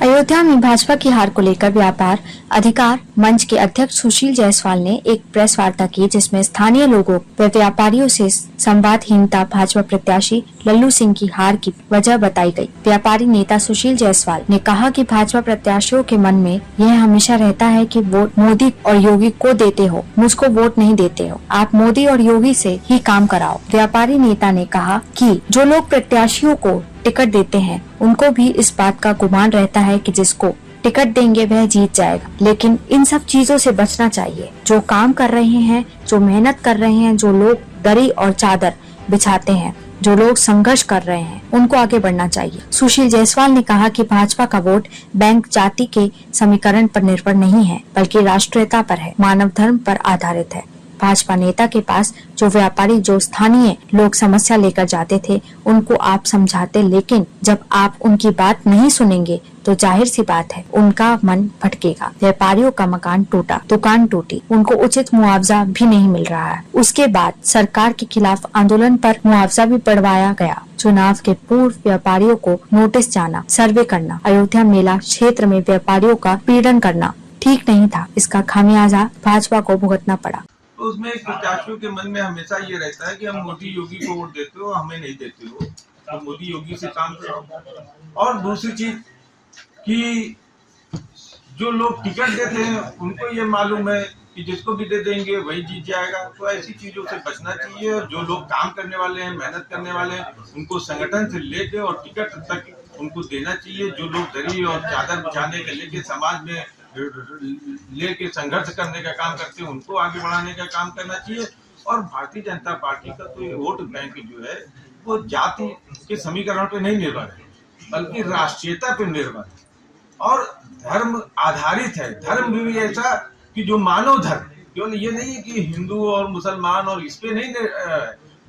अयोध्या में भाजपा की हार को लेकर व्यापार अधिकार मंच के अध्यक्ष सुशील जायसवाल ने एक प्रेस वार्ता की, जिसमें स्थानीय लोगों व व्यापारियों से संवादहीनता भाजपा प्रत्याशी लल्लू सिंह की हार की वजह बताई गई। व्यापारी नेता सुशील जायसवाल ने कहा कि भाजपा प्रत्याशियों के मन में यह हमेशा रहता है कि वोट मोदी और योगी को देते हो, मुझको वोट नहीं देते हो, आप मोदी और योगी से ही काम कराओ। व्यापारी नेता ने कहा कि जो लोग प्रत्याशियों को टिकट देते हैं उनको भी इस बात का गुमान रहता है कि जिसको टिकट देंगे वह जीत जाएगा, लेकिन इन सब चीजों से बचना चाहिए। जो काम कर रहे हैं, जो मेहनत कर रहे हैं, जो लोग दरी और चादर बिछाते हैं, जो लोग संघर्ष कर रहे हैं, उनको आगे बढ़ना चाहिए। सुशील जायसवाल ने कहा कि भाजपा का वोट बैंक जाति के समीकरण पर निर्भर नहीं है, बल्कि राष्ट्रीयता पर है, मानव धर्म पर आधारित है। भाजपा नेता के पास जो व्यापारी, जो स्थानीय लोग समस्या लेकर जाते थे, उनको आप समझाते, लेकिन जब आप उनकी बात नहीं सुनेंगे तो जाहिर सी बात है उनका मन भटकेगा। व्यापारियों का मकान टूटा, दुकान टूटी, उनको उचित मुआवजा भी नहीं मिल रहा है। उसके बाद सरकार के खिलाफ आंदोलन पर मुआवजा भी बढ़वाया गया। चुनाव के पूर्व व्यापारियों को नोटिस जाना, सर्वे करना, अयोध्या मेला क्षेत्र में व्यापारियों का पीड़न करना ठीक नहीं था। इसका खामियाजा भाजपा को भुगतना पड़ा। तो उसमें प्रत्याशियों के मन में हमेशा ये रहता है कि हम मोदी योगी को वोट देते हो, हमें नहीं देते हो, तो मोदी योगी से काम करो। और दूसरी चीज कि जो लोग टिकट देते हैं उनको ये मालूम है कि जिसको भी दे देंगे वही जीत जाएगा। तो ऐसी चीजों से बचना चाहिए। और जो लोग काम करने वाले हैं, मेहनत करने वाले हैं, उनको संगठन से लेके और टिकट तक उनको देना चाहिए। जो लोग दरी और चादर बिछाने के लेके समाज में लेके संघर्ष करने का काम करते हैं, उनको आगे बढ़ाने का काम करना चाहिए। और भारतीय जनता पार्टी का तो ये वोट बैंक जो है वो जाति के समीकरण पे नहीं निर्भर है, बल्कि राष्ट्रीयता पे निर्भर है और धर्म आधारित है। धर्म भी ऐसा कि जो मानव धर्म, केवल ये नहीं है कि हिंदू और मुसलमान और इस पे नहीं,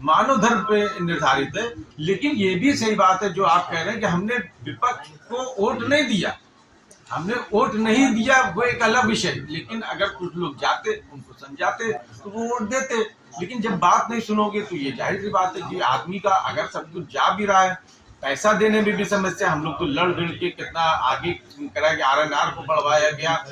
मानव धर्म पे निर्धारित है। लेकिन ये भी सही बात है जो आप कह रहे हैं कि हमने विपक्ष को वोट नहीं दिया, हमने वोट नहीं दिया, वो एक अलग विषय। लेकिन अगर कुछ लोग जाते, उनको समझाते तो वो वोट देते। लेकिन जब बात नहीं सुनोगे तो ये जाहिर सी बात है कि आदमी का अगर सब कुछ जा भी रहा है, पैसा देने में भी समस्या, हम लोग तो लड़ भिड़ के कितना आगे करा गया, RNR को बढ़वाया गया,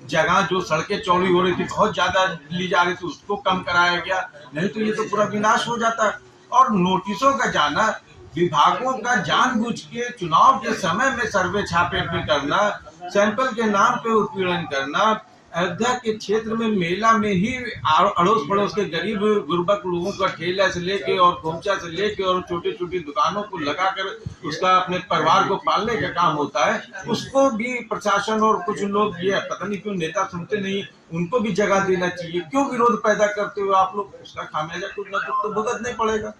जगह जो सड़कें चौड़ी हो रही थी बहुत ज्यादा ली जा रही थी उसको कम कराया गया, नहीं तो ये तो पूरा विनाश हो जाता। और नोटिसों का जाना, विभागों का जानबूझ के चुनाव के समय में सर्वे छापे पे करना, सैंपल के नाम पे उत्पीड़न करना, अयोध्या के क्षेत्र में मेला में ही अड़ोस पड़ोस के गरीब गुर्बक लोगों का ठेला से लेके और खोमचा से लेके और छोटी छोटी दुकानों को लगाकर उसका अपने परिवार को पालने का काम होता है, उसको भी प्रशासन और कुछ लोग, ये पता नहीं क्यों नेता सुनते नहीं, उनको भी जगह देना चाहिए। क्यों विरोध पैदा करते हो आप लोग? उसका खामियाजा कुछ न कुछ तो भुगतना ही पड़ेगा।